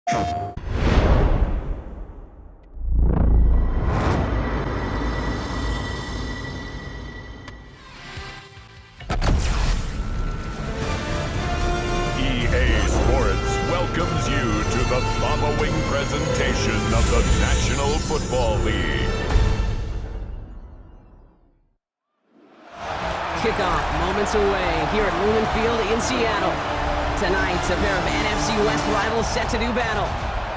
Welcomes you to the following presentation of the National Football League. Kickoff moments away here at Lumen Field in Seattle. Tonight, a pair of NFC West rivals set to do battle.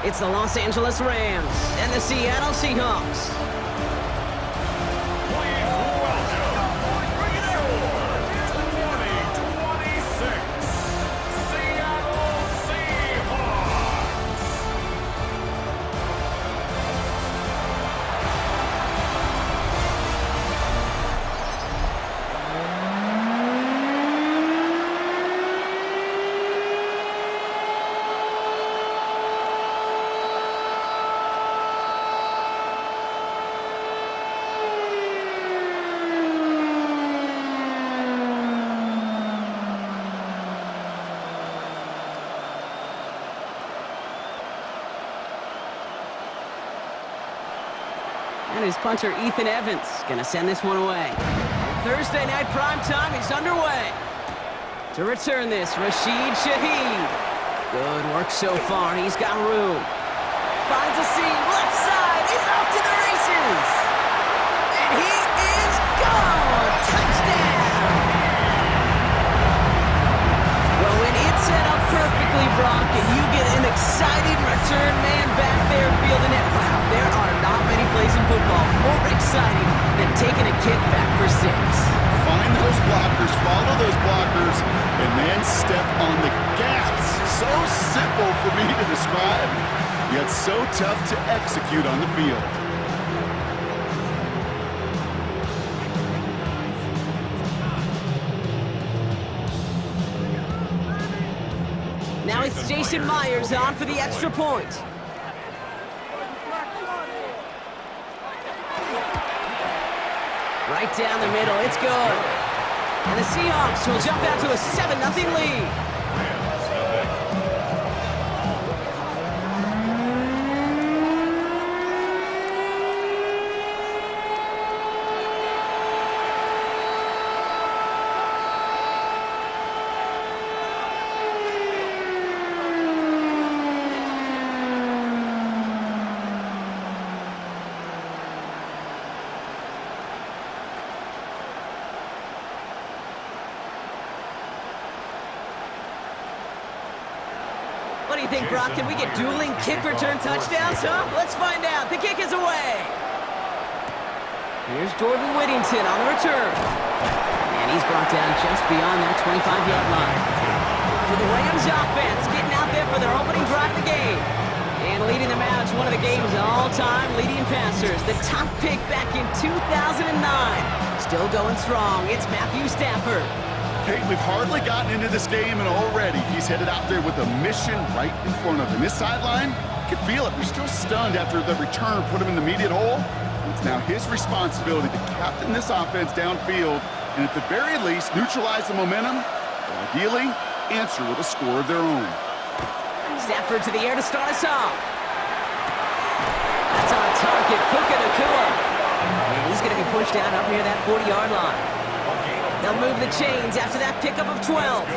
It's the Los Angeles Rams and the Seattle Seahawks. And his punter, Ethan Evans, going to send this one away. Thursday night primetime is underway. To return this, Rashid Shaheed. Good work so far. He's got room. Finds a seam. Left side. He's off to the races. And he is gone. Touchdown. Well, when it's set up perfectly, Brock, and you get an exciting return man back there fielding it, wow, there are not many plays in football more exciting than taking a kick back for 6. Find those blockers, follow those blockers, and then step on the gas. So simple for me to describe, yet so tough to execute on the field. Now it's Jason Myers on for the extra point. Right down the middle, it's good. And the Seahawks will jump out to a 7-0 lead. What do you think, Brock? Can we get dueling kick return touchdowns, huh? Let's find out. The kick is away. Here's Jordan Whittington on the return. And he's brought down just beyond that 25-yard line. So the Rams offense getting out there for their opening drive of the game. And leading them out to one of the game's all-time leading passers. The top pick back in 2009. Still going strong. It's Matthew Stafford. Kate, we've hardly gotten into this game, and already he's headed out there with a mission right in front of him. This sideline, you can feel it. They're still stunned after the return put him in the immediate hole. It's now his responsibility to captain this offense downfield and at the very least neutralize the momentum, or ideally answer with a score of their own. Stafford to the air to start us off. That's on target, Puka Nacua. And he's going to be pushed out up near that 40-yard line. They'll move the chains after that pickup of 12.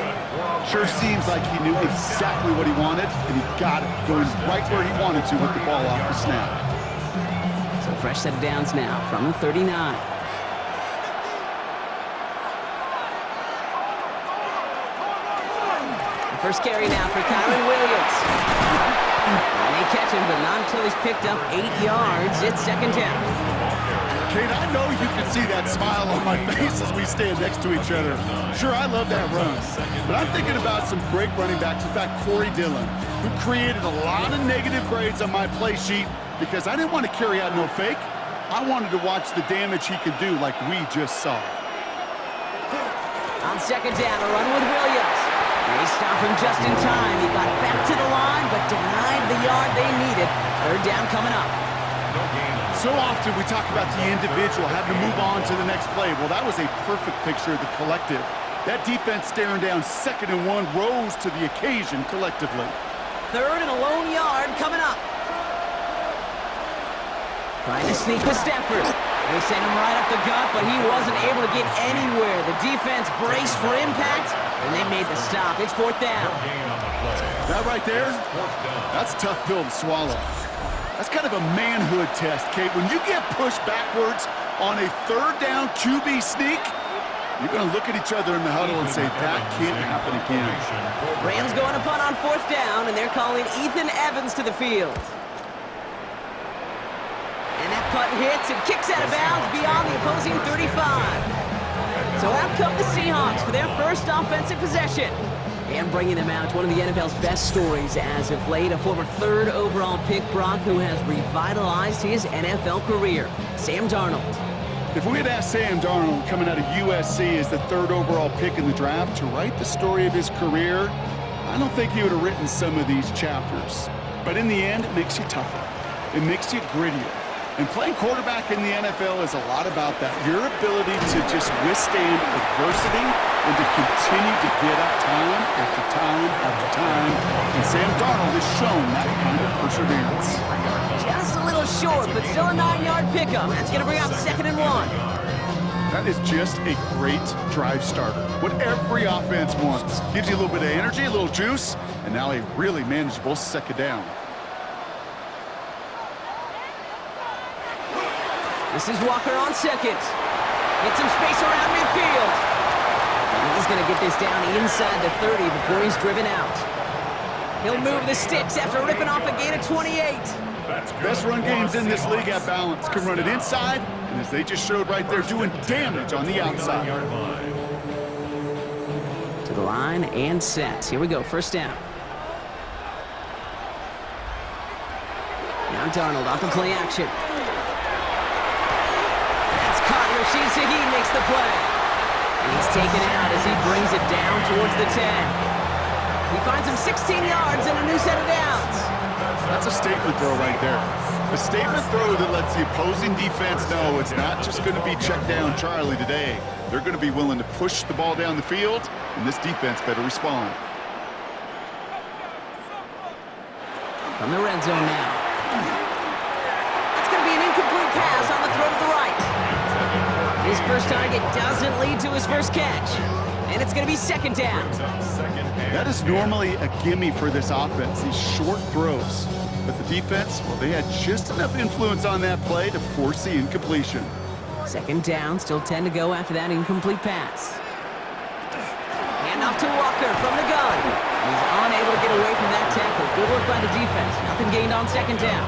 Sure seems like he knew exactly what he wanted, and he got it going right where he wanted to with the ball off the snap. So fresh set of downs now from the 39. The first carry now for Kyron Williams. And they catch him, but not until he's picked up 8 yards. It's second down. Kate, I know you can see that smile on my face as we stand next to each other. Sure, I love that run. But I'm thinking about some great running backs. In fact, Corey Dillon, who created a lot of negative grades on my play sheet because I didn't want to carry out no fake. I wanted to watch the damage he could do like we just saw. On second down, a run with Williams. They stop him just in time. He got back to the line, but denied the yard they needed. Third down coming up. So often we talk about the individual having to move on to the next play. Well, that was a perfect picture of the collective. That defense staring down 2nd and 1 rose to the occasion collectively. Third and a lone yard coming up. Trying to sneak with Stafford. They sent him right up the gut, but he wasn't able to get anywhere. The defense braced for impact, and they made the stop. It's fourth down. That right there, that's a tough pill to swallow. That's kind of a manhood test, Kate. When you get pushed backwards on a third down QB sneak, you're going to look at each other in the huddle and say, that can't happen again. Rams going to punt on fourth down, and they're calling Ethan Evans to the field. And that punt hits and kicks out of bounds beyond the opposing 35. So out come the Seahawks for their first offensive possession. And bringing them out, one of the NFL's best stories as of late, a former third overall pick, Brock, who has revitalized his NFL career, Sam Darnold. If we had asked Sam Darnold, coming out of USC as the third overall pick in the draft, to write the story of his career, I don't think he would have written some of these chapters. But in the end, it makes you tougher. It makes you grittier. And playing quarterback in the NFL is a lot about that. Your ability to just withstand adversity and to continue to get up time after time after time. And Sam Darnold has shown that kind of perseverance. Just a little short, but still a 9-yard pickup. That's going to bring up 2nd and 1. That is just a great drive starter. What every offense wants. Gives you a little bit of energy, a little juice, and now a really manageable second down. This is Walker on second. Get some space around midfield. And he's going to get this down inside the 30 before he's driven out. He'll move the sticks after ripping off a gain of 28. Best run games in this league at balance. Can run it inside, and as they just showed right there, doing damage on the outside. To the line and set. Here we go, first down. Now Darnold off the play action. Rashid Shaheed makes the play. And he's taken out as he brings it down towards the 10. He finds him 16 yards and a new set of downs. That's a statement throw right there. A statement throw that lets the opposing defense know it's not just going to be check down Charlie today. They're going to be willing to push the ball down the field, and this defense better respond. From the red zone now. That's going to be an incomplete pass on the throw to the right. His first target doesn't lead to his first catch. And it's going to be 2nd down. That is normally a gimme for this offense, these short throws. But the defense, well, they had just enough influence on that play to force the incompletion. 2nd down, still 10 to go after that incomplete pass. Hand off to Walker from the gun. He's unable to get away from that tackle. Good work by the defense. Nothing gained on 2nd down.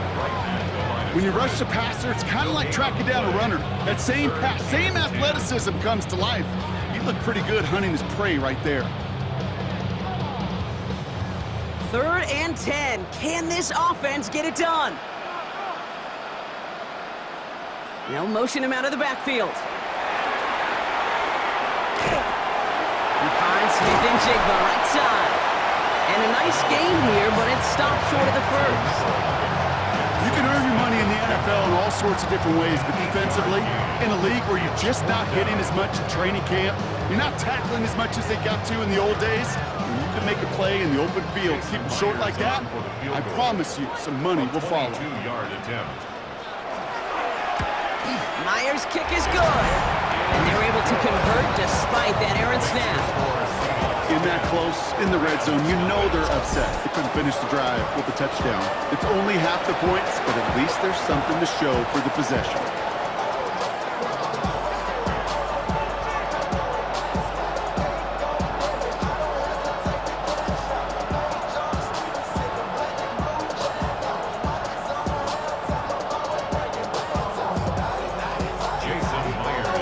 When you rush the passer, it's kind of like tracking down a runner. That same pass, same athleticism comes to life. He looked pretty good hunting his prey right there. 3rd and 10. Can this offense get it done? They'll motion him out of the backfield. He finds Smith-Njigba right side. And a nice game here, but it stopped short of the first. You can earn your money in the NFL in all sorts of different ways, but defensively, in a league where you're just not hitting as much in training camp, you're not tackling as much as they got to in the old days, and you can make a play in the open field. Keep it short like that, I promise you some money will follow. Myers' kick is good, and they're able to convert despite that errant snap. In that close, in the red zone, you know they're upset. They couldn't finish the drive with a touchdown. It's only half the points, but at least there's something to show for the possession.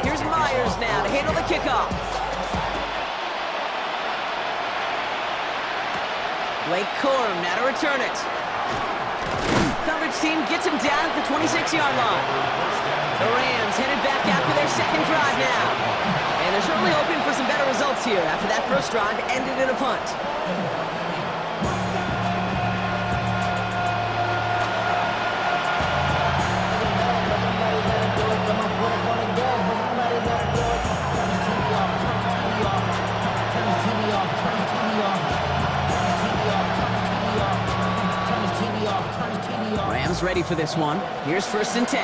Here's Myers now to handle the kickoff. Blake Corum now to return it. Coverage team gets him down at the 26-yard line. The Rams headed back after their 2nd drive now. And they're certainly hoping for some better results here after that first drive ended in a punt. Rams ready for this one. Here's 1st and 10.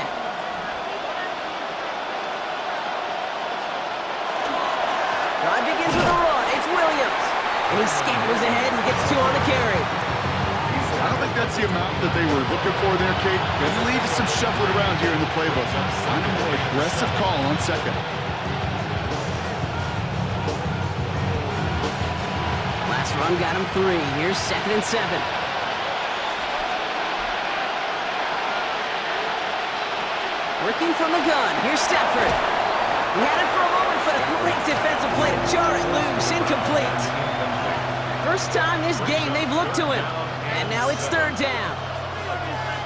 Drive begins with a run. It's Williams. And he scampers ahead and gets 2 on the carry. I don't think that's the amount that they were looking for there, Kate. Could lead to some shuffling around here in the playbook. Find a more aggressive call on 2nd. Last run got him 3. Here's 2nd and 7. Working from the gun. Here's Stafford. He had it for a moment, but a great defensive play to jar it loose. Incomplete. First time this game they've looked to him. And now it's 3rd down.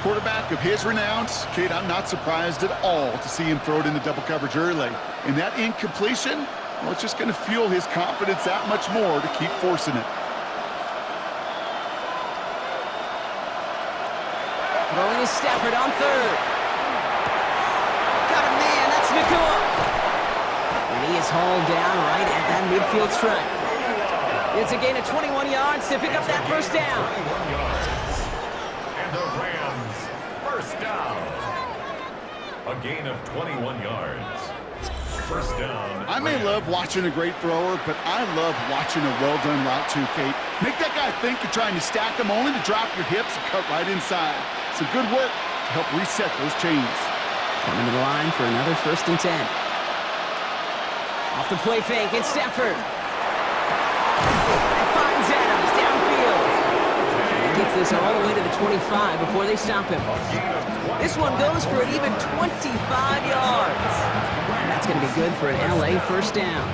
Quarterback of his renown, Kate, I'm not surprised at all to see him throw it into double coverage early. And that incompletion, well, it's just going to fuel his confidence that much more to keep forcing it. Throwing is Stafford on 3rd. Got a man, that's Nakua. And he is hauled down right at that midfield stripe. It's a gain of 21 yards to pick up that 1st down. And the Rams, 1st down. A gain of 21 yards. 1st down. I may love watching a great thrower, but I love watching a well-done route too, Kate. Make that guy think you're trying to stack him, only to drop your hips and cut right inside. Some good work to help reset those chains. Coming to the line for another 1st and 10. Off the play fake, it's Stafford. And finds Adams downfield. And he gets this all the way to the 25 before they stop him. This one goes for an even 25 yards. And that's going to be good for an LA 1st down.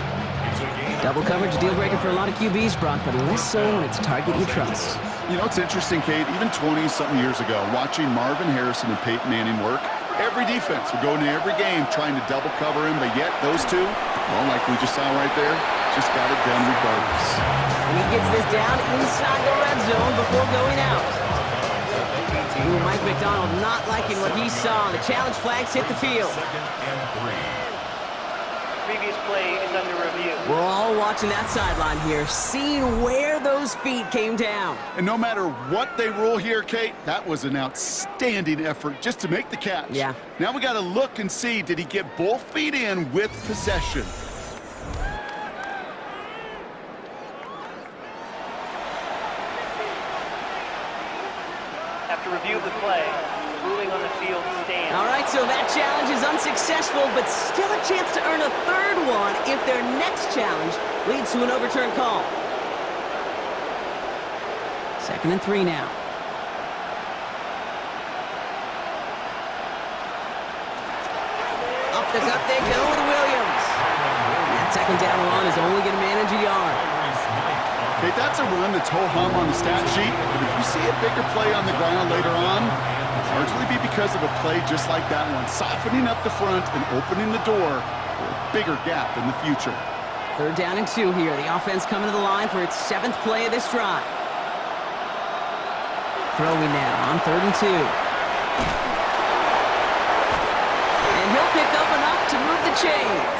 Double coverage deal breaker for a lot of QBs, Brock, but less so when it's a target you trust. You know, it's interesting, Kate, even 20-something years ago, watching Marvin Harrison and Peyton Manning work, every defense would go into every game trying to double cover him, but yet those two, well, like we just saw right there, just got it done regardless. And he gets this down inside the red zone before going out. Ooh, Mike McDonald not liking what he saw. The challenge flags hit the field. 2nd and 3. Previous play is under review. We're all watching that sideline here, seeing where those feet came down. And no matter what they rule here, Kate, that was an outstanding effort just to make the catch. Yeah. Now we got to look and see, did he get both feet in with possession? After review of the play, ruling on the field stands. All right, so that challenge is unsuccessful, but still a chance to earn a 3rd one if their next challenge leads to an overturned call. 2nd and 3 now. Up the gut they go with Williams. That 2nd down run is only going to manage a yard. Okay, that's a run that's ho-hum on the stat sheet, but if you see a bigger play on the ground later on, it'll largely be because of a play just like that one, softening up the front and opening the door for a bigger gap in the future. 3rd down and 2 here. The offense coming to the line for its 7th play of this drive. Throwing now on 3rd and 2. And he'll pick up enough to move the chains.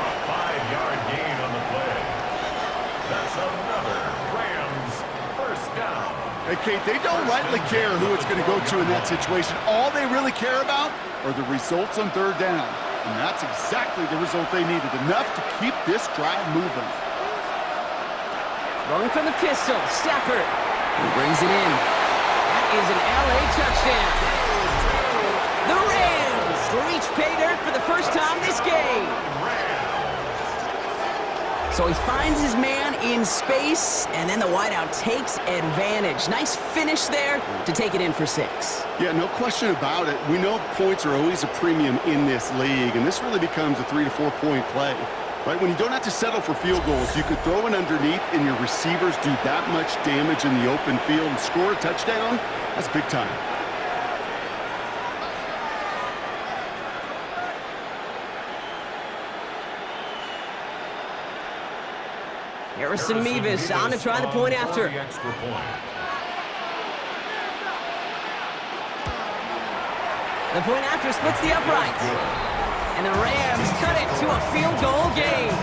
A 5-yard gain on the play. That's another Rams 1st down. Hey, Kate, they don't rightly care who it's going to go to in that situation. All they really care about are the results on 3rd down. And that's exactly the result they needed, enough to keep this drive moving. Throwing from the pistol, Stafford. He brings it in. That is an LA touchdown. The Rams reach pay dirt for the 1st time this game. So he finds his man in space, and then the wideout takes advantage. Nice finish there to take it in for 6. Yeah, no question about it. We know points are always a premium in this league, and this really becomes a 3 to 4 point play. Right, when you don't have to settle for field goals, you could throw it underneath and your receivers do that much damage in the open field and score a touchdown. That's big time. Harrison Mevis on to try the point after. The point after splits the uprights. And the Rams cut it to a field goal game.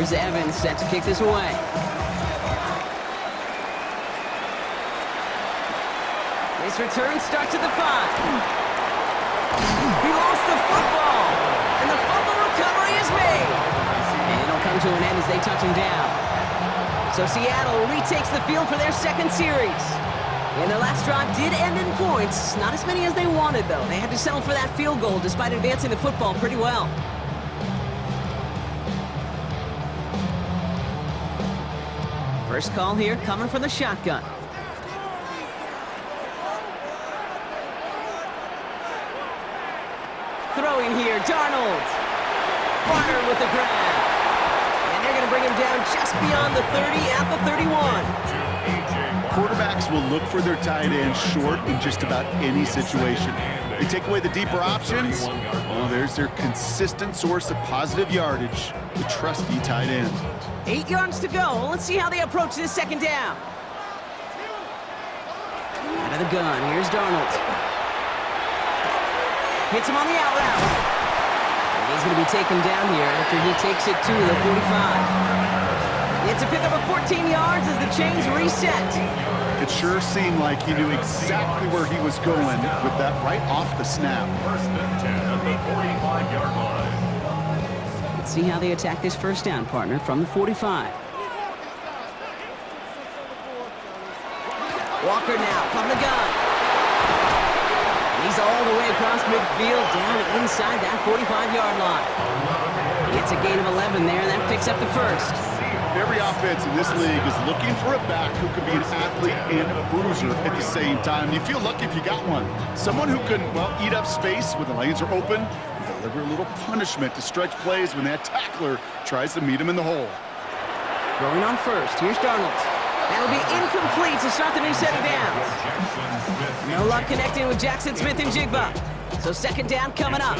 Here's Evans set to kick this away. This return starts at the 5. He lost the football, and the fumble recovery is made. And it'll come to an end as they touch him down. So Seattle retakes the field for their second series. And their last drive did end in points. Not as many as they wanted, though. They had to settle for that field goal despite advancing the football pretty well. First call here coming from the shotgun. Throwing here, Darnold. Barner with the grab. And they're going to bring him down just beyond the 30 at the 31. Quarterbacks will look for their tight end short in just about any situation. They take away the deeper options. Well, there's their consistent source of positive yardage, the trusty tight end. 8 yards to go. Let's see how they approach this second down. Out of the gun. Here's Darnold. Hits him on the out route. And he's going to be taken down here after he takes it to the 45. It's a pickup of 14 yards as the chains reset. It sure seemed like he knew exactly where he was going with that right off the snap. First and 10 at the 45-yard line. Let's see how they attack this first down, partner, from the 45. Walker now from the gun. And he's all the way across midfield, down inside that 45-yard line. It's a gain of 11 there, and that picks up the first. Every offense in this league is looking for a back who can be an athlete and a bruiser at the same time. You feel lucky if you got one. Someone who can, well, eat up space when the lanes are open and deliver a little punishment to stretch plays when that tackler tries to meet him in the hole. Throwing on first. Here's Darnold. That'll be incomplete to start the new set of downs. No luck connecting with Jackson Smith and Jigba. So second down coming up.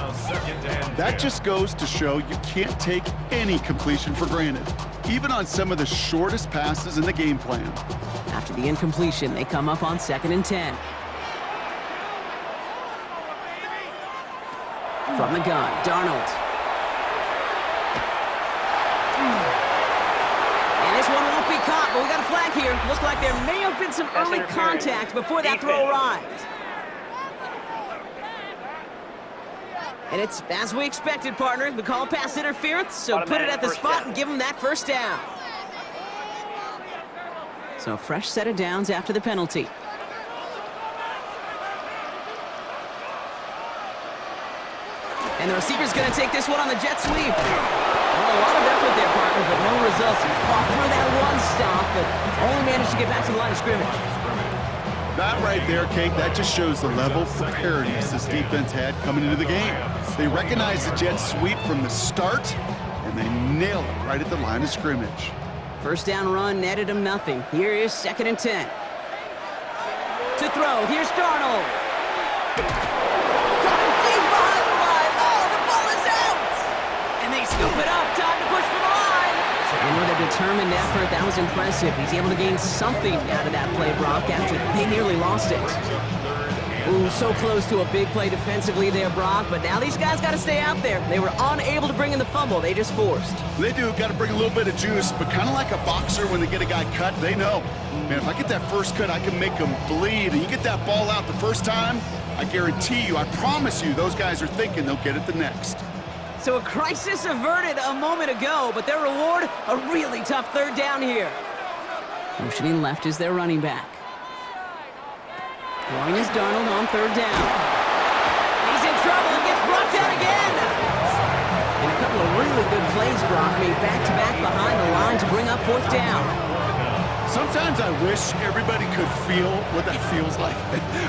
That just goes to show you can't take any completion for granted, even on some of the shortest passes in the game plan. After the incompletion, they come up on 2nd and 10. From the gun, Darnold. And this one won't be caught, but we got a flag here. Looks like there may have been some early contact before that throw arrived. And it's as we expected, partner. We call pass interference, so put it at the spot and give them that first down. So fresh set of downs after the penalty. And the receiver's going to take this one on the jet sweep. Well, a lot of effort there, partner, but no results. He fought through that one stop, but only managed to get back to the line of scrimmage. That right there, Kate, that just shows the level of preparedness this defense had coming into the game. They recognized the jet sweep from the start, and they nailed it right at the line of scrimmage. First down run netted him nothing. Here is 2nd and 10. To throw, here's Darnold. Coming deep behind the line. Oh, the ball is out! And they scoop it up. Time to push for the line. And with a determined effort, that was impressive. He's able to gain something out of that play, Brock, after they nearly lost it. Ooh, so close to a big play defensively there, Brock, but now these guys got to stay out there. They were unable to bring in the fumble. They just forced. They do got to bring a little bit of juice, but kind of like a boxer when they get a guy cut, they know, man, if I get that first cut, I can make them bleed. And you get that ball out the first time, I guarantee you, I promise you, those guys are thinking they'll get it the next. So a crisis averted a moment ago, but their reward, a really tough third down here. Motioning left is their running back. Throwing is Darnold on third down. He's in trouble and gets brought down again. And a couple of really good plays, Brock, made back-to-back behind the line to bring up fourth down. Sometimes I wish everybody could feel what that feels like.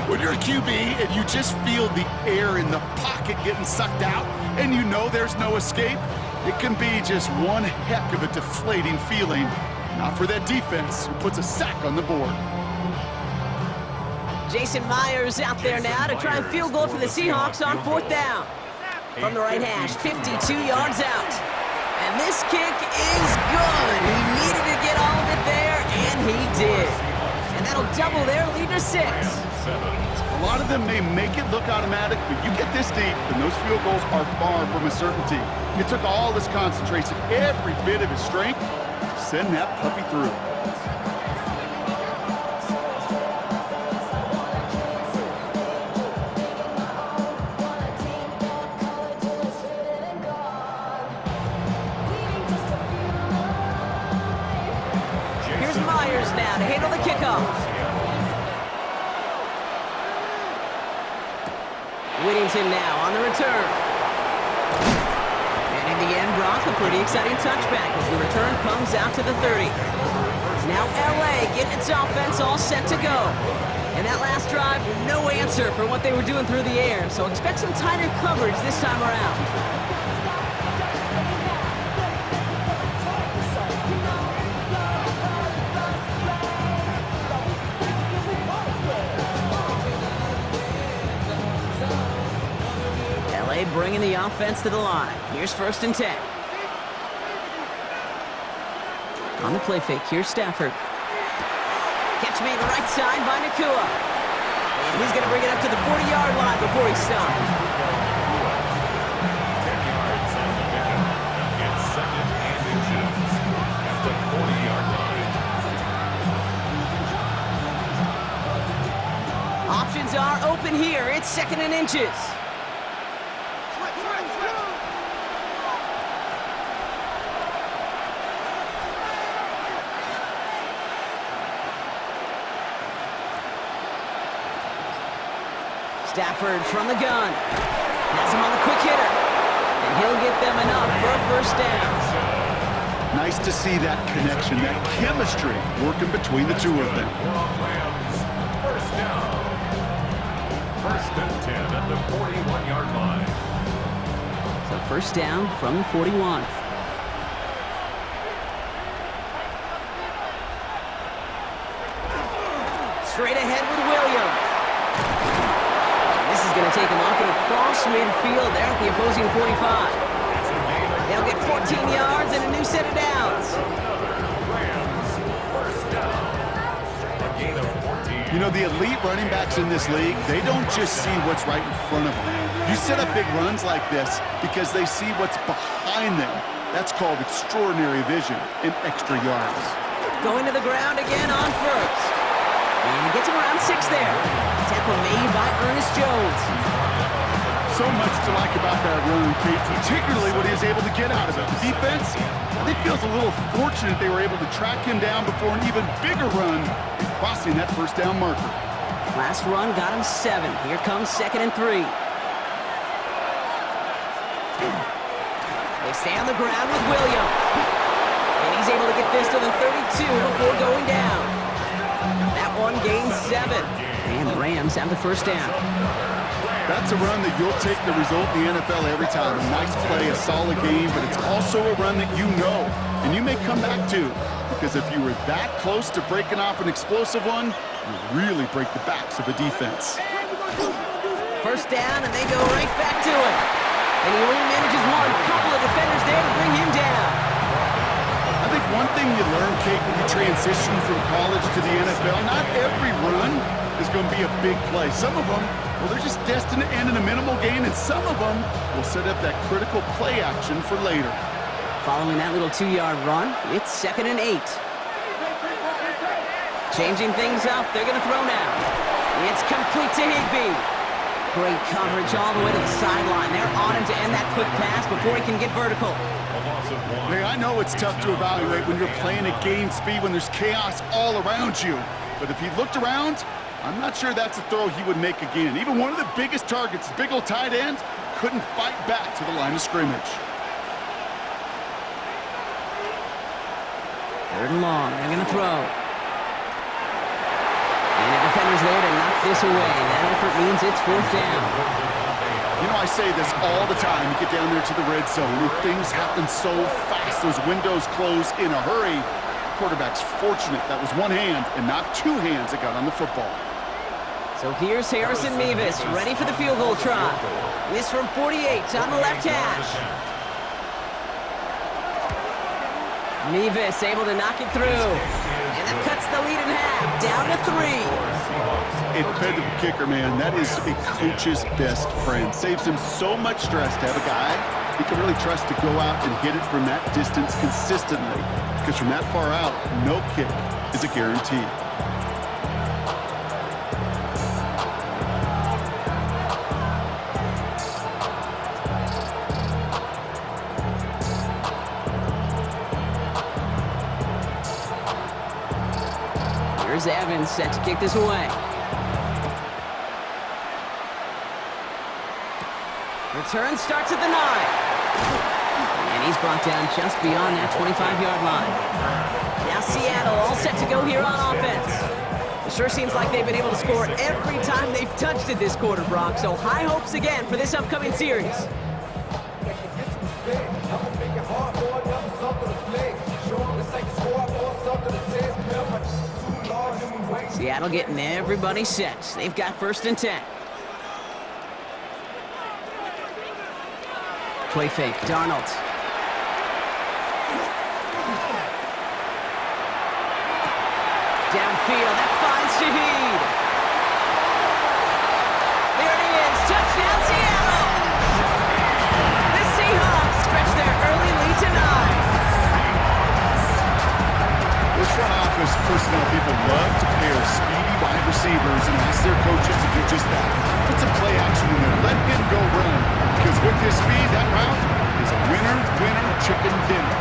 When you're a QB and you just feel the air in the pocket getting sucked out and you know there's no escape, it can be just one heck of a deflating feeling. Not for that defense who puts a sack on the board. Jason Myers out there now to try and field goal for the Seahawks on fourth down. From the right hash, 52 yards out. And this kick is good. He needed to get all of it there, and he did. And that'll double their lead to 6. A lot of them may make it look automatic, but you get this deep, and those field goals are far from a certainty. It took all his concentration, every bit of his strength, to send that puppy through. Here's Myers now to handle the kickoff. Whittington now on the return. And in the end, Brock, a pretty exciting touchback as the return comes out to the 30. Now LA getting its offense all set to go. And that last drive, no answer for what they were doing through the air, so expect some tighter coverage this time around. Bringing the offense to the line. Here's 1st and 10. On the play fake, here's Stafford. Catch made right side by Nakua. And he's going to bring it up to the 40-yard line before he stops. 10 yards on the pickup. It's 2nd and inches at the 40-yard line. Options are open here. It's 2nd and inches. Stafford from the gun. Has him on the quick hitter. And he'll get them enough for a 1st down. Nice to see that connection, that chemistry working between the two of them. Rams, 1st down. 1st and 10 at the 41-yard line. So 1st down from the 41. Straight ahead with Williams. This is going to take him up and across midfield there at the opposing 45. They'll get 14 yards and a new set of downs. Rams, 1st down. A gain of 14. You know, the elite running backs in this league, they don't just see what's right in front of them. You set up big runs like this because they see what's behind them. That's called extraordinary vision and extra yards. Going to the ground again on 1st. And he gets him around 6 there. Tackle made by Ernest Jones. So much to like about that run, Kate, particularly what he was able to get out of it. The defense, I think, feels a little fortunate they were able to track him down before an even bigger run and crossing that 1st down marker. Last run got him 7. Here comes 2nd and 3. They stay on the ground with Williams. And he's able to get this to the 32 before going down. That one gains 7. And the Rams have the 1st down. That's a run that you'll take the result in the NFL every time. A nice play, a solid game, but it's also a run that you know and you may come back to, because if you were that close to breaking off an explosive one, you really break the backs of a defense. 1st down, and they go right back to it. And he only manages one. Couple of defenders there to bring him down. I think one thing you learn, Kate, when you transition from college to the NFL, not every run is going to be a big play. Some of them, well, they're just destined to end in a minimal gain, and some of them will set up that critical play action for later. Following that little 2-yard run, it's 2nd and 8. Changing things up, they're going to throw now. It's complete to Higbee. Great coverage all the way to the sideline. They're on him to end that quick pass before he can get vertical. Hey, I know it's tough to evaluate when you're playing at game speed, when there's chaos all around you. But if he looked around, I'm not sure that's a throw he would make again. Even one of the biggest targets, big old tight end, couldn't fight back to the line of scrimmage. 3rd and long, they're going to throw. And the defender's there to knock this away. That effort means it's 4th down. You know, I say this all the time. You get down there to the red zone, and things happen so fast. Those windows close in a hurry. Quarterback's fortunate that was one hand and not 2 hands that got on the football. So here's Harrison Mevis, ready for the field goal try. This from 48 on the left hash. Mevis able to knock it through. And that cuts the lead in half, down to 3. a dependable kicker, man. That is a coach's best friend. Saves him so much stress to have a guy he can really trust to go out and hit it from that distance consistently. Because from that far out, no kick is a guarantee. Here's Evans set to kick this away. Return starts at the 9. And he's brought down just beyond that 25-yard line. Now Seattle all set to go here on offense. It sure seems like they've been able to score every time they've touched it this quarter, Brock. So high hopes again for this upcoming series. Seattle getting everybody set. They've got 1st and 10. Play fake, Darnold. Downfield, that finds Shaheed. There it is, touchdown Seattle! The Seahawks stretch their early lead to 9. Those front office personnel people love to pair speedy wide receivers and ask their coaches to do just that. Put some play action in there. Let him go run. Because with his speed, that route is a winner, winner, chicken dinner.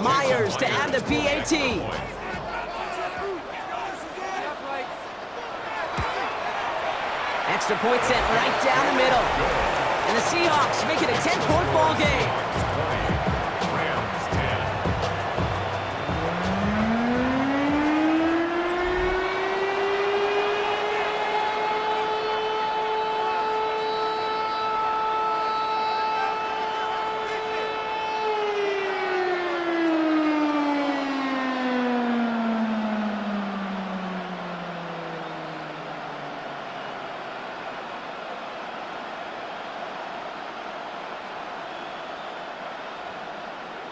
Myers to add the PAT. Extra point set right down the middle. And the Seahawks make it a 10-point ball game. Rams 10.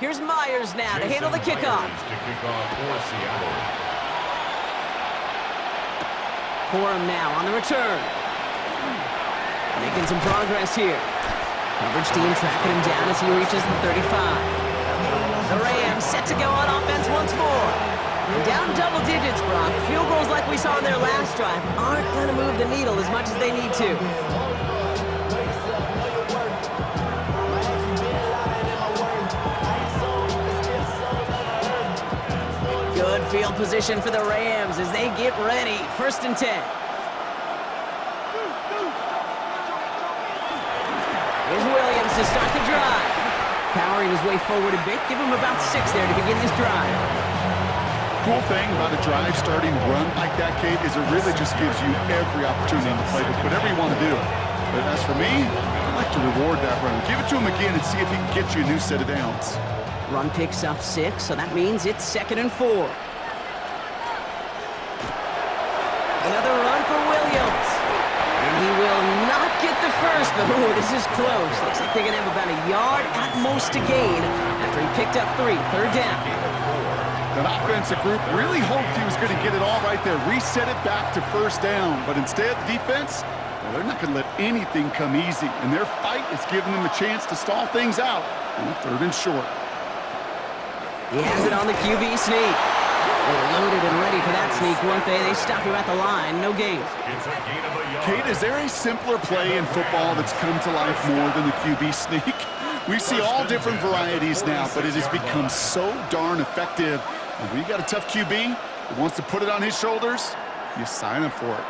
Here's Myers now to handle the kickoff. To kick off for Seattle. Corum now on the return. Making some progress here. Coverage team tracking him down as he reaches the 35. The Rams set to go on offense once more. Down double digits, Brock. Field goals like we saw in their last drive aren't going to move the needle as much as they need to. Good field position for the Rams as they get ready. 1st and 10. Here's Williams to start the drive. Powering his way forward a bit. Give him about 6 there to begin this drive. Cool thing about a drive starting run like that, Kate, is it really just gives you every opportunity to play with whatever you want to do. But as for me, I'd like to reward that run. Give it to him again and see if he can get you a new set of downs. Run picks up 6, so that means it's 2nd and 4. Another run for Williams. And he will not get the first, but this is close. Looks like they're going to have about a yard at most to gain after he picked up 3. 3rd down. That offensive group really hoped he was going to get it all right there, reset it back to 1st down. But instead, defense, well, they're not going to let anything come easy. And their fight is giving them a chance to stall things out on a 3rd and short. He has it on the QB sneak. They were loaded and ready for that sneak, weren't they? They stopped him at the line. No gain. It's a gain of a yard. Kate, is there a simpler play in football that's come to life more than the QB sneak? We see all different varieties now, but it has become so darn effective. And when you got a tough QB that wants to put it on his shoulders, you sign up for it.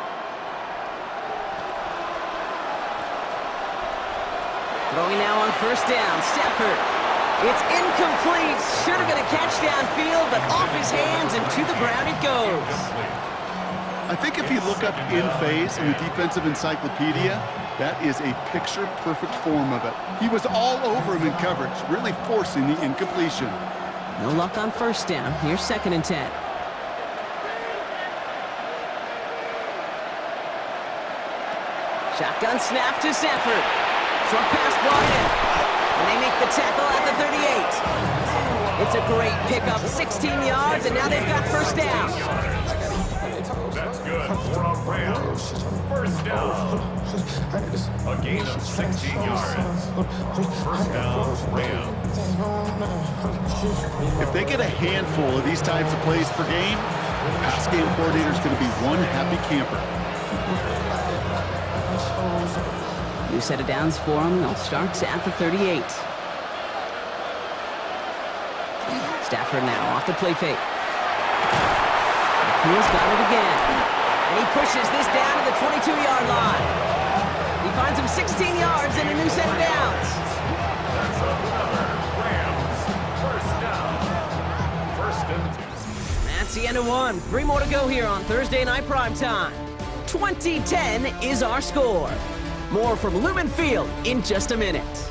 Throwing now on 1st down. Stafford. It's incomplete. Should have been a catch downfield, but off his hands and to the ground it goes. I think if you look up in phase in the defensive encyclopedia, that is a picture-perfect form of it. He was all over him in coverage, really forcing the incompletion. No luck on first down. Here's 2nd and 10. Shotgun snap to Stafford. Short pass brought in. And they make the tackle at the 38. It's a great pickup, 16 yards, and now they've got first down. That's good for a Rams. First down. A gain of 16 yards. First down, Rams. If they get a handful of these types of plays per game, the pass game coordinator is going to be one happy camper. New set of downs for them. They'll start at the 38. Stafford now off the play fake. McCool's got it again. And he pushes this down to the 22-yard line. He finds him 16 yards and a new set of downs. That's another Rams. First down. First and 2. That's the end of one. 3 more to go here on Thursday Night Primetime. 20-10 is our score. More from Lumen Field in just a minute.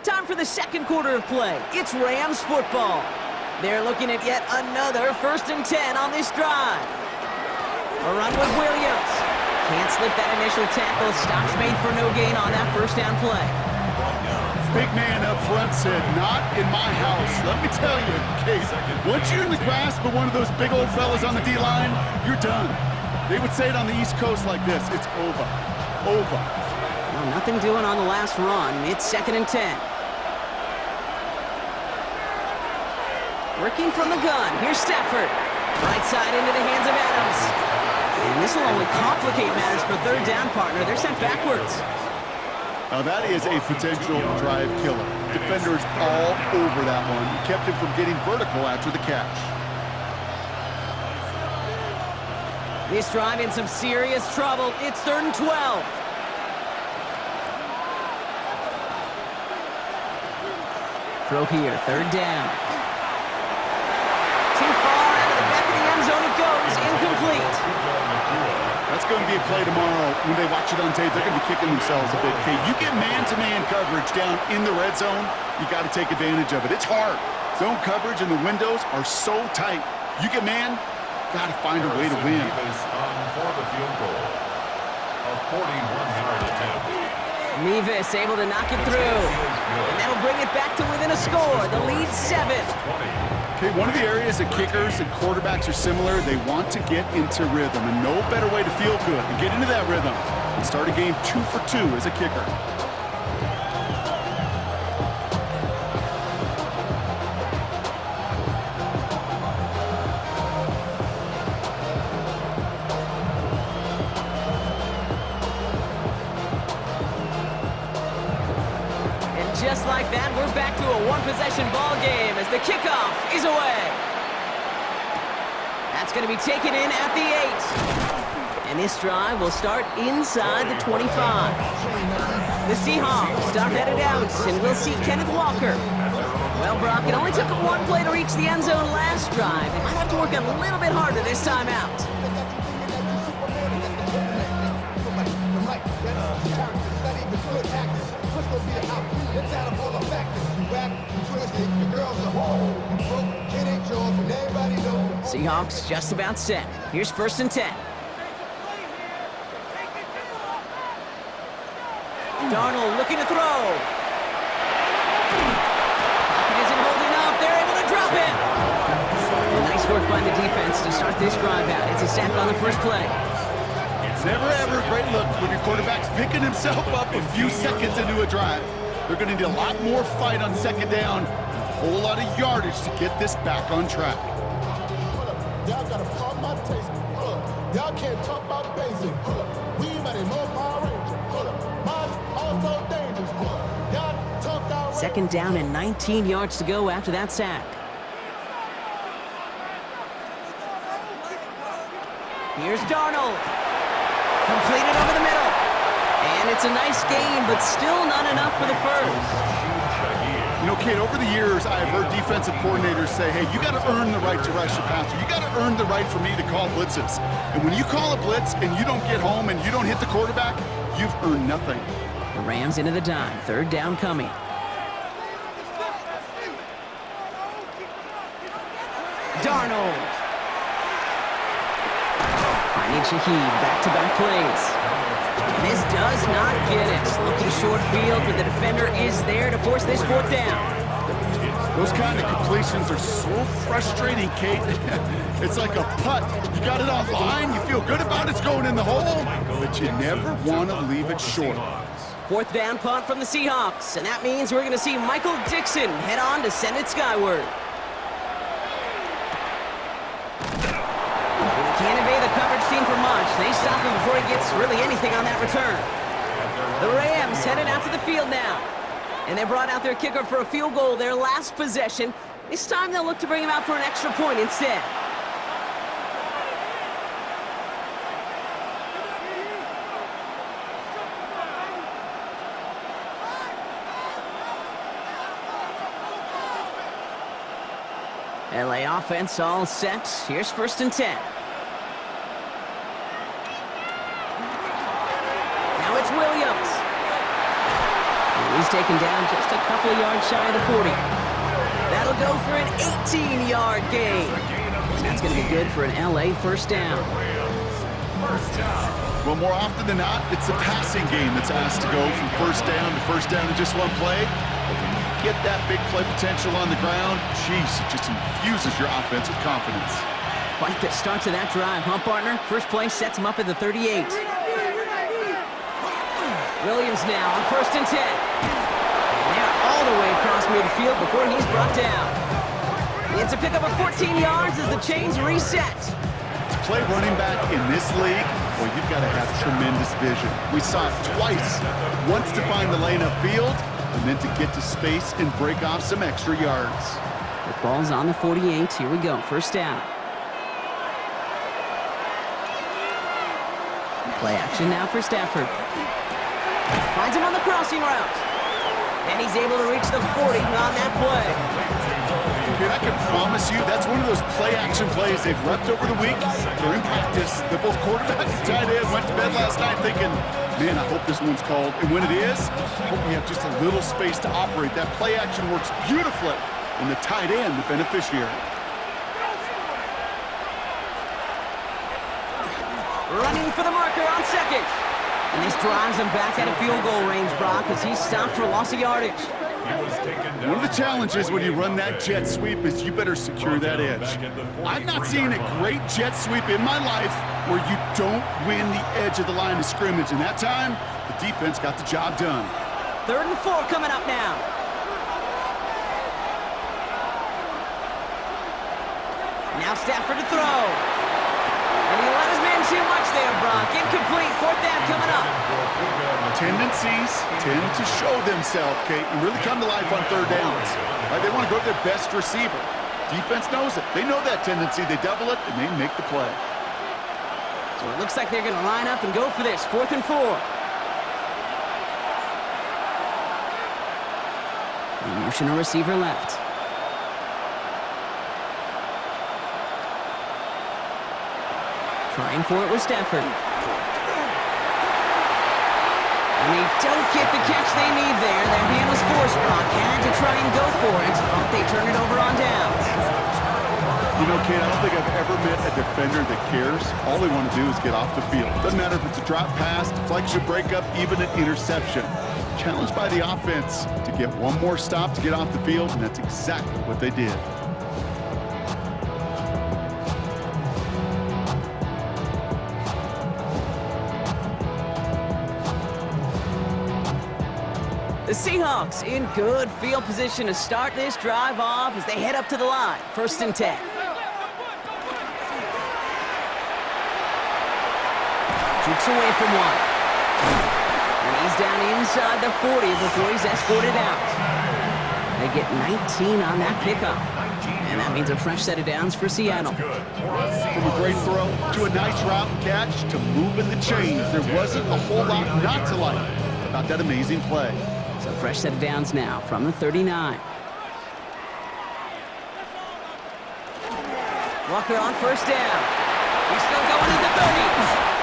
Time for the second quarter of play. It's Rams football. They're looking at yet another 1st and 10 on this drive. A run with Williams. Can't slip that initial tackle. Stops made for no gain on that first down play. Big man up front said, "Not in my house." Let me tell you, Case, once you're in the grasp of one of those big old fellas on the D-line, you're done. They would say it on the East Coast like this: it's over. Over. Well, nothing doing on the last run. It's 2nd and 10. Working from the gun. Here's Stafford. Right side into the hands of Adams. And this will only complicate matters for third down, partner. They're sent backwards. Now that is a potential drive killer. Defenders all over that one. Kept him from getting vertical after the catch. This drive in some serious trouble. It's 3rd and 12. Throw here, 3rd down. Too far out of the back of the end zone it goes, incomplete. That's going to be a play tomorrow. When they watch it on tape, they're going to be kicking themselves a bit. Okay, you get man-to-man coverage down in the red zone, you got to take advantage of it. It's hard. Zone coverage and the windows are so tight. You get man, got to find a way to win. For the field goal. A 41-yard attempt. Nevis able to knock it through. And that'll bring it back to within a score. The lead's 7. Okay, one of the areas that kickers and quarterbacks are similar, they want to get into rhythm. And no better way to feel good and get into that rhythm and start a game 2 for 2 as a kicker. Just like that, we're back to a one-possession ball game as the kickoff is away. That's going to be taken in at the 8. And this drive will start inside the 25. The Seahawks start headed out, and we'll see Kenneth Walker. Well, Brock, it only took him one play to reach the end zone last drive. They might have to work a little bit harder this time out. Seahawks just about set. Here's 1st and 10. Darnold looking to throw. Pocket isn't holding up. They're able to drop him. And nice work by the defense to start this drive out. It's a sack on the first play. It's never ever a great look when your quarterback's picking himself up a few seconds into a drive. They're going to need a lot more fight on 2nd down, and a whole lot of yardage to get this back on track. Y'all gotta pump my taste. Y'all can't talk about basic. We might more Power Ranger. Mine also dangerous. Y'all talk out. Second down and 19 yards to go after that sack. Here's Darnold. Completed over the middle. And it's a nice game, but still not enough for the first. You know, Kate, over the years, I've heard defensive coordinators say, hey, you got to earn the right to rush your passer. You got to earn the right for me to call blitzes. And when you call a blitz and you don't get home and you don't hit the quarterback, you've earned nothing. The Rams into the dime. Third down coming. Darnold. Finding Shaheed. Back-to-back plays. And this does not get it. Looking short field, but the defender is there to force this fourth down. Those kind of completions are so frustrating, Kate. It's like a putt. You got it on line, you feel good about it's going in the hole, but you never want to leave it short. Fourth down punt from the Seahawks, and that means we're going to see Michael Dixon head on to send it skyward. Can't evade the coverage team for much. They stop him before he gets really anything on that return. The Rams headed out to the field now. And they brought out their kicker for a field goal their last possession. This time they'll look to bring him out for an extra point instead. LA offense all set. Here's 1st and 10. It's Williams. And he's taken down just a couple of yards shy of the 40. That'll go for an 18-yard gain. And that's going to be good for an LA first down. Well, more often than not, it's the passing game that's asked to go from first down in just one play. But when you get that big play potential on the ground, geez, it just infuses your offense with confidence. Quite the start to that drive, huh, partner? First play sets him up at the 38. Williams now on 1st and 10. And they're all the way across midfield before he's brought down. It's a pickup of 14 yards as the chains reset. To play running back in this league, well, you've got to have tremendous vision. We saw it twice. Once to find the lane upfield, and then to get to space and break off some extra yards. The ball's on the 48. Here we go. First down. Play action now for Stafford. Finds him on the crossing route. And he's able to reach the 40 on that play. Dude, I can promise you that's one of those play-action plays they've repped over the week. They're in practice. They're both quarterback and tight end. Went to bed last night thinking, man, I hope this one's called. And when it is, I hope we have just a little space to operate. That play-action works beautifully. And the tight end, the beneficiary. Running for the marker on second. And this drives him back out of field goal range, Brock, as he's stopped for loss of yardage. One of the challenges when you run that jet sweep is you better secure that edge. I've not seen a great jet sweep in my life where you don't win the edge of the line of scrimmage. And that time, the defense got the job done. 3rd and 4 coming up now. Now Stafford to throw. And he let his man too much there, Brock. Incomplete. 4th down coming up. Tendencies tend to show themselves, Kate, and really come to life on 3rd downs. Right? They want to go to their best receiver. Defense knows it. They know that tendency. They double it, and they make the play. So it looks like they're going to line up and go for this. 4th and 4. They motion a receiver left. Trying for it with Stafford. And they don't get the catch they need there. Their hand was forced, Brock. Had to try and go for it, but they turn it over on downs. You know, Kate, I don't think I've ever met a defender that cares. All they want to do is get off the field. Doesn't matter if it's a drop pass, deflection, breakup, even an interception. Challenged by the offense to get one more stop to get off the field, and that's exactly what they did. The Seahawks in good field position to start this drive off as they head up to the line. 1st and 10. Shoots away from one. And he's down inside the 40 before he's escorted out. They get 19 on that pickup. And that means a fresh set of downs for Seattle. From a great throw to a nice route and catch to moving the chains, there wasn't a whole lot not to like about that amazing play. So fresh set of downs now from the 39. Walker on first down. He's still going to the 30.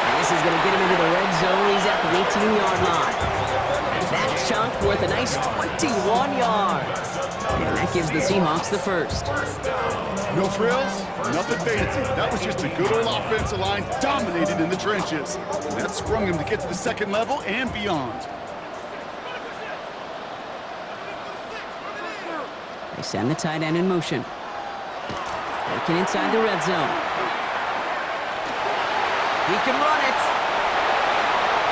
And this is going to get him into the red zone. He's at the 18-yard line. That chunk worth a nice 21 yards. And that gives the Seahawks the first. No frills, nothing fancy. That was just a good old offensive line dominated in the trenches. And that sprung him to get to the second level and beyond. They send the tight end in motion. Working inside the red zone. He can run it.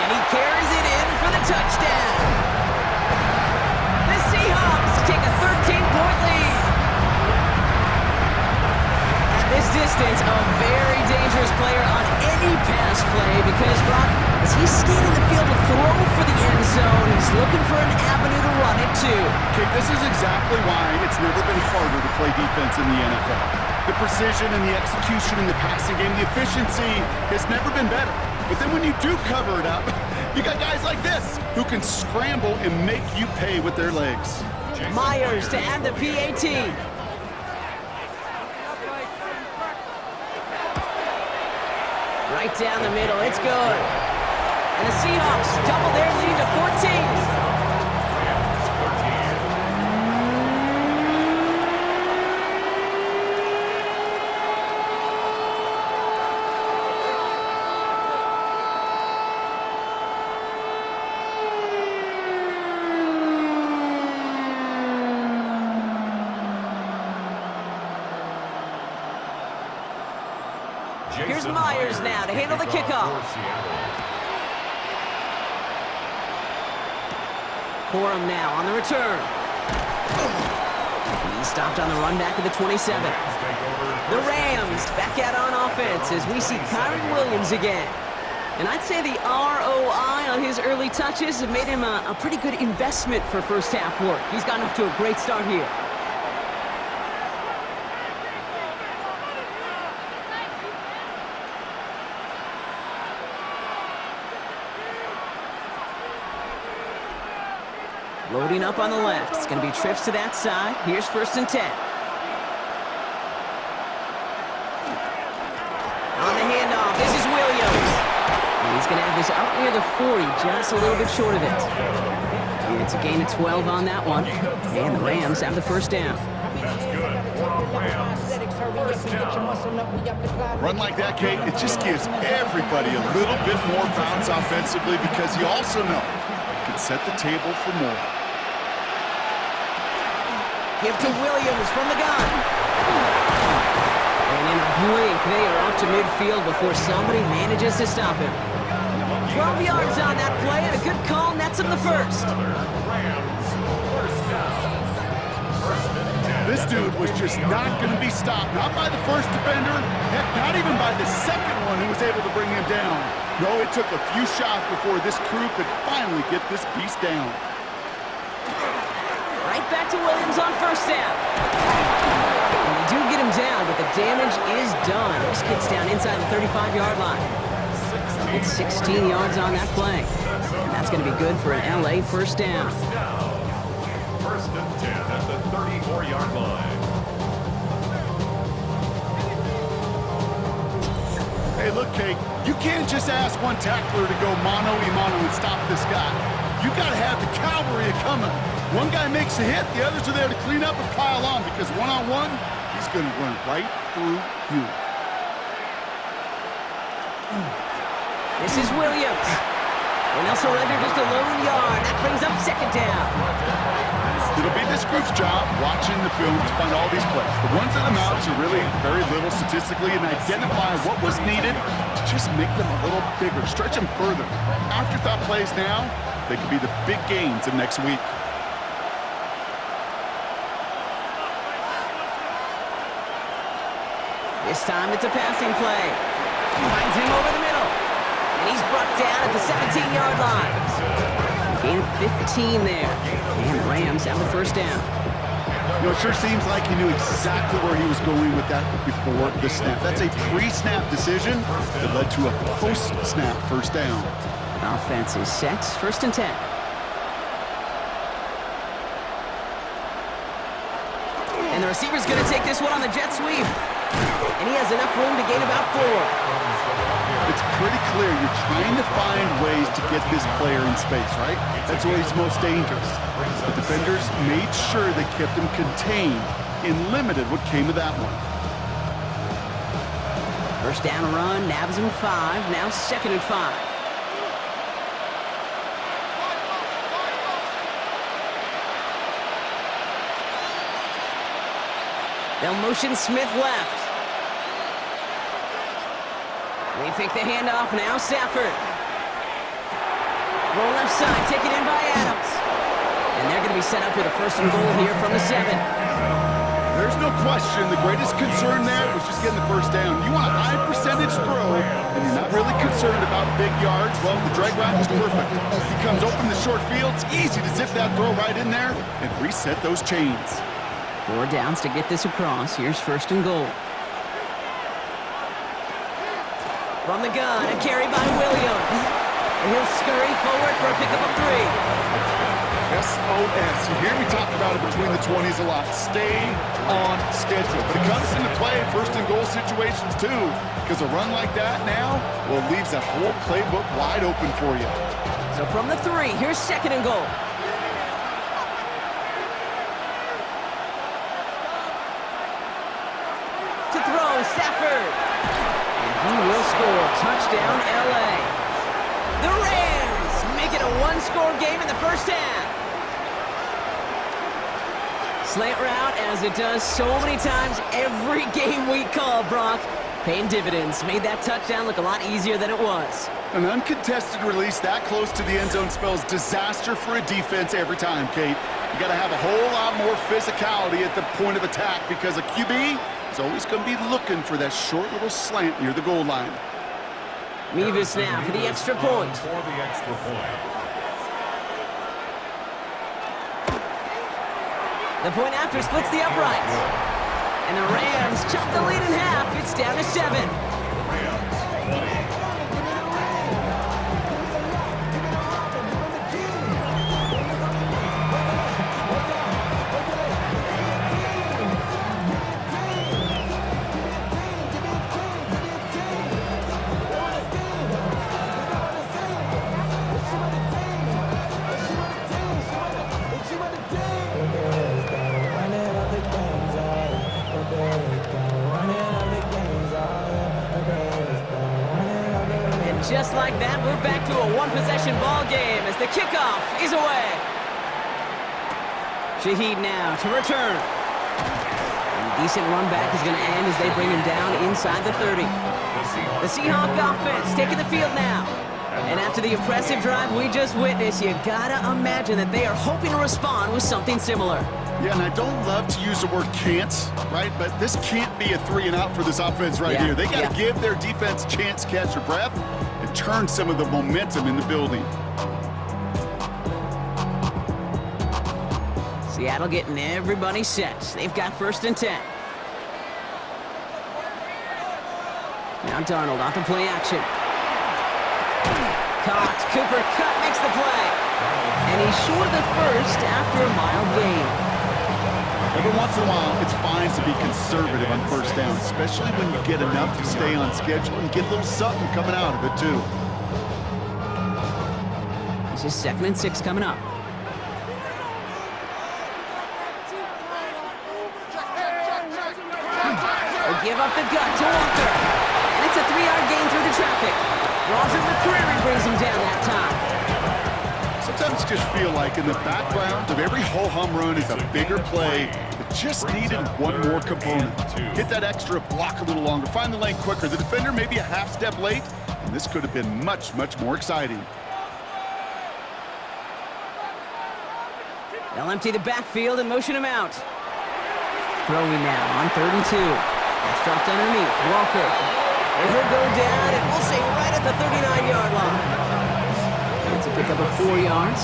And he carries it in for the touchdown. The Seahawks take a 13-point lead. At this distance, a very dangerous player on any pass play because, Brock, as he's scanning the field to throw for the end zone, he's looking for an avenue to run it to. Okay, this is exactly why it's never been harder to play defense in the NFL. The precision and the execution in the passing game, the efficiency has never been better. But then when you do cover it up, you got guys like this who can scramble and make you pay with their legs. Myers to add the PAT. Right down the middle, it's good. And the Seahawks double their lead to 14. Here's Myers now to handle the kickoff. Corum now on the return. He's stopped on the run back of the 27. The Rams back out on offense as we see Kyron Williams again. And I'd say the ROI on his early touches have made him a pretty good investment for first half work. He's gotten off to a great start here. Loading up on the left. It's going to be trips to that side. Here's 1st and 10. On the handoff, this is Williams. And he's going to have this out near the 40, just a little bit short of it. And it's a gain of 12 on that one. And the Rams have the first down. Run like that, Kate, it just gives everybody a little bit more bounce offensively because you also know it can set the table for more. Give to Williams from the gun. And in a blink, they are off to midfield before somebody manages to stop him. 12 yards on that play, and a good call nets him the first. This dude was just not going to be stopped. Not by the first defender, heck, not even by the second one who was able to bring him down. No, it took a few shots before this crew could finally get this beast down. Right back to Williams on first down. And they do get him down, but the damage is done. This kid's down inside the 35-yard line. It's 16 yards on that play. And that's going to be good for an LA first down. 1st and 10 at the 34-yard line. Hey, look, Kate, you can't just ask one tackler to go mano-a-mano and stop this guy. You got to have the cavalry coming. One guy makes a hit, the others are there to clean up and pile on because one-on-one, he's going to run right through you. This is Williams. And they'll surrender just a lone yard. That brings up 2nd down. It'll be this group's job watching the film to find all these plays. The ones that amount to really very little statistically and identify what was needed to just make them a little bigger, stretch them further. Afterthought plays now, they could be the big gains of next week. This time it's a passing play. Finds him over the middle. And he's brought down at the 17-yard line. Gain of 15 there. And the Rams have the first down. You know, it sure seems like he knew exactly where he was going with that before the snap. That's a pre-snap decision that led to a post-snap first down. Offense is set. 1st and 10. And the receiver's going to take this one on the jet sweep. And he has enough room to gain about 4. It's pretty clear you're trying to find ways to get this player in space, right? That's where he's most dangerous. The defenders made sure they kept him contained and limited what came of that one. 1st down run, nabs him 5. Now 2nd and 5. They'll motion Smith left. They fake the handoff, now Stafford. Roll left side, taken in by Adams. And they're going to be set up with a 1st and goal here from the 7. There's no question the greatest concern there was just getting the 1st down. You want a high percentage throw, and you're not really concerned about big yards. Well, the drag route was perfect. He comes open the short field. It's easy to zip that throw right in there and reset those chains. 4 downs to get this across. Here's 1st and goal. From the gun, a carry by Williams. And he'll scurry forward for a pickup of 3. SOS. You hear me talk about it between the 20s a lot. Stay on schedule. But it comes into play 1st and goal situations too. Because a run like that now, well, leaves that whole playbook wide open for you. So from the 3, here's 2nd and goal. To throw, Stafford. And he will score. Touchdown, LA. The Rams make it a 1-score game in the 1st half. Slant route, as it does so many times every game we call, Brock. Paying dividends. Made that touchdown look a lot easier than it was. An uncontested release that close to the end zone spells disaster for a defense every time, Kate. You got to have a whole lot more physicality at the point of attack because a QB is always going to be looking for that short little slant near the goal line. Mevis now for the extra point. The point after splits the uprights. And the Rams chop the lead in half. It's down to 7. Just like that, we're back to a 1-possession ball game as the kickoff is away. Shaheed now to return. And a decent run back is going to end as they bring him down inside the 30. The Seahawks offense taking the field now. And after the impressive drive we just witnessed, you gotta imagine that they are hoping to respond with something similar. Yeah, and I don't love to use the word can't, right? But this can't be a 3-and-out for this offense right here. They got to give their defense a chance to catch their breath and turn some of the momentum in the building. Seattle getting everybody set. They've got 1st and 10. Now Darnold off the play action. Caught. Cooper Kupp makes the play. And he's short of the 1st after a mild gain. Every once in a while, it's fine to be conservative on 1st down, especially when you get enough to stay on schedule and get a little something coming out of it, too. It's just 2nd and 6 coming up. They give up the gut to Walker. And it's a 3-yard gain through the traffic. Roger McCreary brings him down that time. Sometimes you just feel like in the background of every ho-hum run is a bigger play that just needed one more component. Hit that extra block a little longer, find the lane quicker. The defender may be a half step late, and this could have been much, much more exciting. They'll empty the backfield and motion him out. Throwing now on 3rd and 2. That's dropped underneath. Walker. And he'll go down, and we'll say right at the 39-yard line. It's a pickup of 4 yards.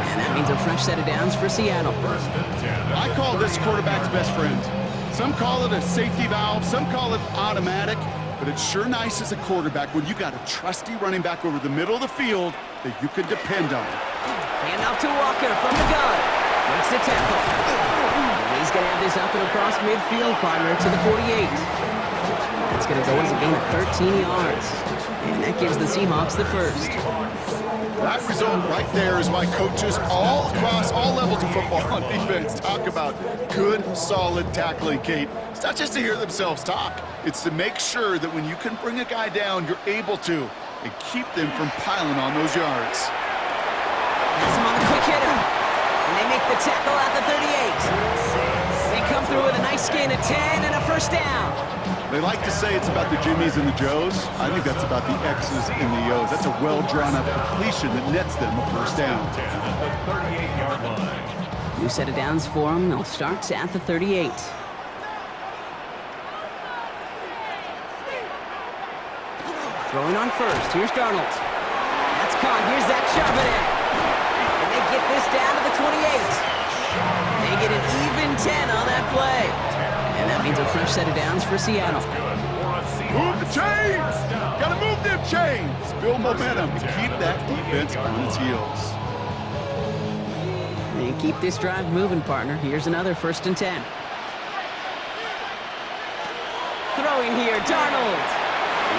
And that means a fresh set of downs for Seattle. I call this quarterback's best friend. Some call it a safety valve, some call it automatic, but it's sure nice as a quarterback when you got a trusty running back over the middle of the field that you can depend on. Hand off to Walker from the gun. Makes the tackle. And he's going to have this up and across midfield, partner, to the 48. That's going to go as a gain of 13 yards. And that gives the Seahawks the first. That result right there is why coaches all across all levels of football on defense talk about good, solid tackling, Kate. It's not just to hear themselves talk. It's to make sure that when you can bring a guy down, you're able to, and keep them from piling on those yards. That's him on the quick hitter. And they make the tackle at the 38. They come through with a nice gain of 10 and a first down. They like to say it's about the Jimmies and the Joes. I think that's about the X's and the O's. That's a well-drawn-up completion that nets them a first down. New set of downs for them. They'll start at the 38. Throwing on first. Here's Darnold. That's caught. Here's Zach Charbonnet. And they get this down to the 28. They get an even 10 on that play. And that means a fresh set of downs for Seattle. Move the chains! Gotta move them chains! Build momentum to keep that defense on its heels. And keep this drive moving, partner. Here's another 1st and 10. Throwing here, Darnold.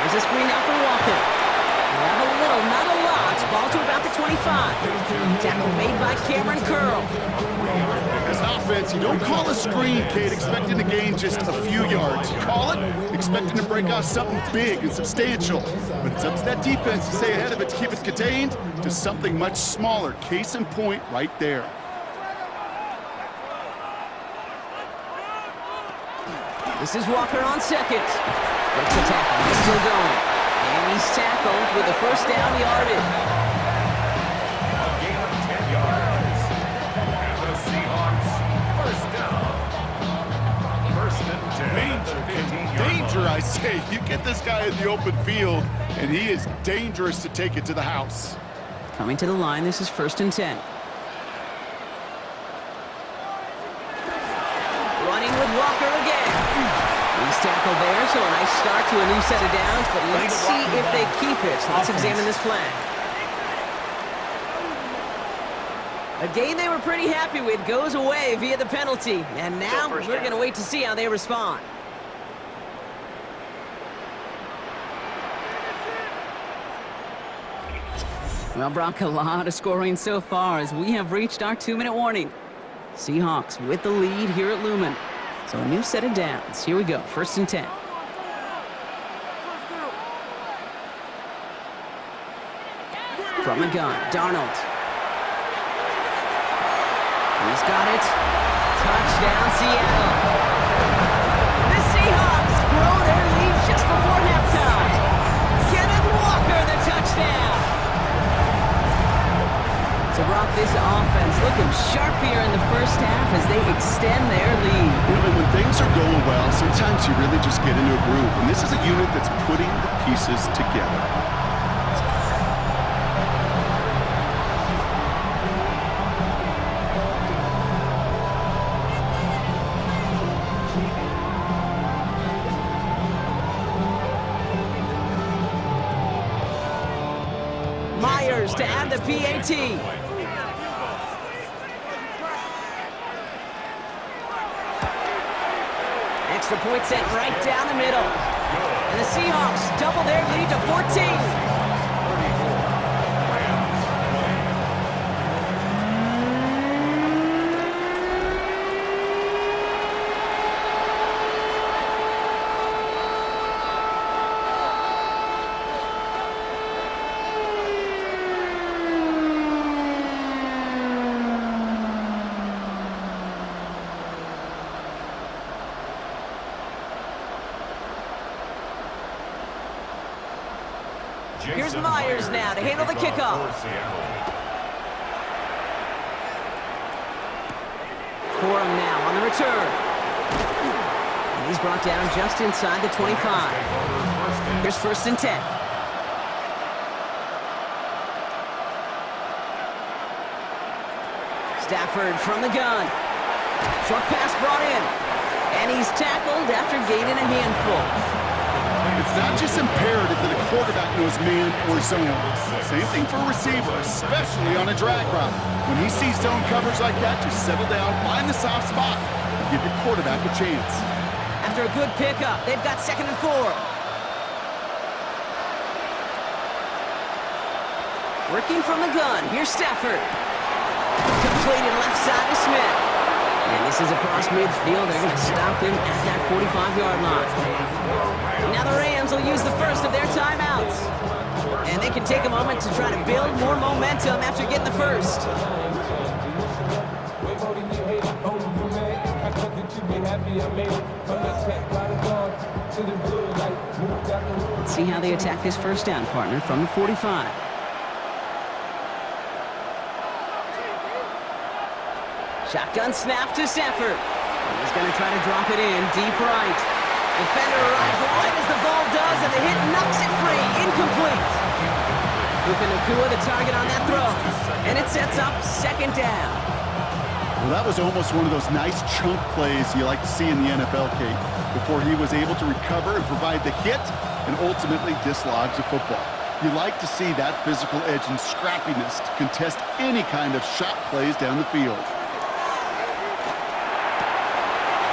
Here's a screen out for Walker. We'll have a little, not a lot. Ball to about the 25. Tackle made by Cameron Curl. As an offense, you don't call a screen, Kate, expecting to gain just a few yards. You call it expecting to break out something big and substantial. But it's up to that defense to stay ahead of it, to keep it contained to something much smaller. Case in point right there. This is Walker on second. Breaks the tackle. He's still going. And he's tackled with a first down yardage. A gain of 10 yards. And the Seahawks, first down. First and 10. Danger, I say. You get this guy in the open field, and he is dangerous to take it to the house. Coming to the line, this is 1st and 10. Running with Walker again. He's tackled there, so a nice start to a new set of downs, but let's see if they keep it. Let's examine this flag. A game they were pretty happy with goes away via the penalty, and now we're going to wait to see how they respond. Well, Brock, a lot of scoring so far as we have reached our 2-minute warning. Seahawks with the lead here at Lumen. So a new set of downs. Here we go, 1st and 10. From the gun, Darnold. He's got it. Touchdown, Seattle. The Seahawks grow their lead just before halftime. Kenneth Walker, the touchdown. So Brock, this offense looking sharp here in the first half as they extend their lead. And when things are going well, sometimes you really just get into a groove. And this is a unit that's putting the pieces together. Myers to add the PAT. Extra point set right down the middle. And the Seahawks double their lead to 14. Here's Myers now to handle the kickoff. Corum now on the return. And he's brought down just inside the 25. Here's 1st and 10. Stafford from the gun. Short pass brought in. And he's tackled after gaining a handful. It's not just imperative that a quarterback knows man or zone. Same thing for a receiver, especially on a drag route. When he sees zone coverage like that, just settle down, find the soft spot, and give your quarterback a chance. After a good pickup, they've got 2nd and 4. Working from the gun, here's Stafford. Completed left side to Smith. And this is across midfield. They're going to stop him at that 45-yard line. Now the Rams will use the first of their timeouts. And they can take a moment to try to build more momentum after getting the first. Let's see how they attack this first down, partner, from the 45. Shotgun snap to Stafford. He's going to try to drop it in deep right. Defender arrives right as the ball does, and the hit knocks it free. Incomplete. Puka Nacua the target on that throw. And it sets up 2nd down. Well, that was almost one of those nice chunk plays you like to see in the NFL, Kate, before he was able to recover and provide the hit and ultimately dislodge the football. You like to see that physical edge and scrappiness to contest any kind of shot plays down the field.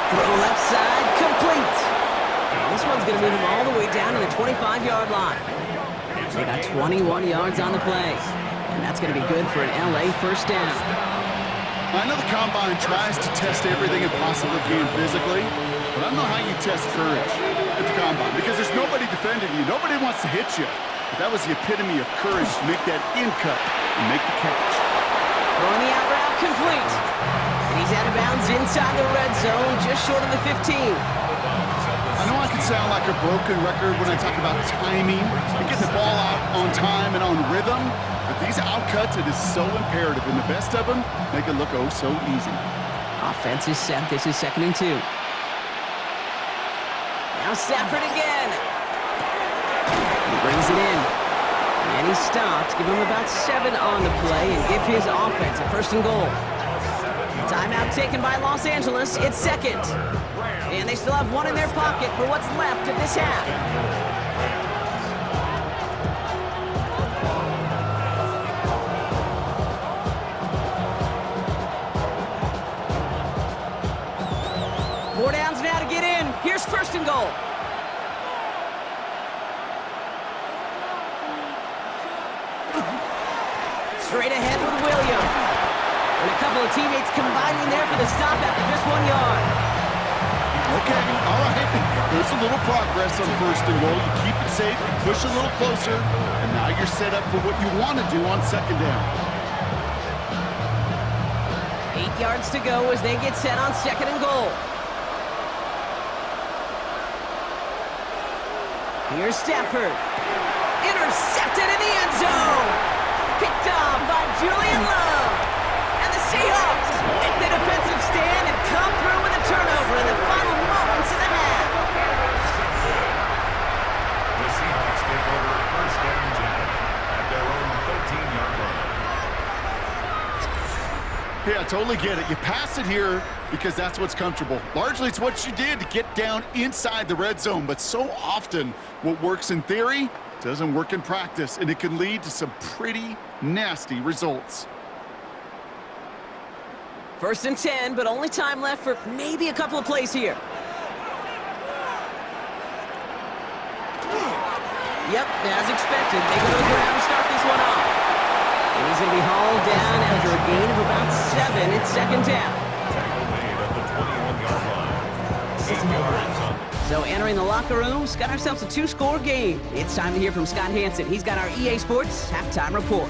Throw left side, complete. And this one's going to move him all the way down to the 25-yard line. They got 21 yards on the play. And that's going to be good for an LA first down. I know the Combine tries to test everything it possibly can physically, but I don't know how you test courage at the Combine because there's nobody defending you. Nobody wants to hit you. But that was the epitome of courage to make that in cut and make the catch. Throwing the out route, complete. And he's out of bounds inside the red zone, just short of the 15. I know I can sound like a broken record when I talk about timing and getting the ball out on time and on rhythm, but these outcuts, it is so imperative, and the best of them make it look oh so easy. Offense is set. This is 2nd and 2. Now Stafford again. He brings it in. And he stopped. Give him about 7 on the play and give his offense a 1st and goal. Timeout taken by Los Angeles. It's 2nd. And they still have 1 in their pocket for what's left of this half. Four downs now to get in. Here's 1st and goal. Straight ahead with Williams. And a couple of teammates combining there for the stop after just 1 yard. Okay, all right. There's a little progress on 1st and goal. You keep it safe, you push a little closer, and now you're set up for what you want to do on 2nd down. 8 yards to go as they get set on 2nd and goal. Here's Stafford. Intercepted in the end zone. Picked off by Julian Love. And the Seahawks make the defensive stand and come through with a turnover in the final moments of the half. The Seahawks take over 1st and 10 at their own 13-yard line. Yeah, I totally get it. You pass it here because that's what's comfortable. Largely, it's what you did to get down inside the red zone, but so often what works in theory doesn't work in practice, and it can lead to some pretty nasty results. 1st and 10, but only time left for maybe a couple of plays here. Yep, as expected, they go to the ground and start this one off. And he's going to be hauled down after a gain of about 7. It's 2nd down. Tackle made at the 21-yard line. 8 yards on. So entering the locker rooms, got ourselves a 2-score game. It's time to hear from Scott Hansen. He's got our EA Sports halftime report.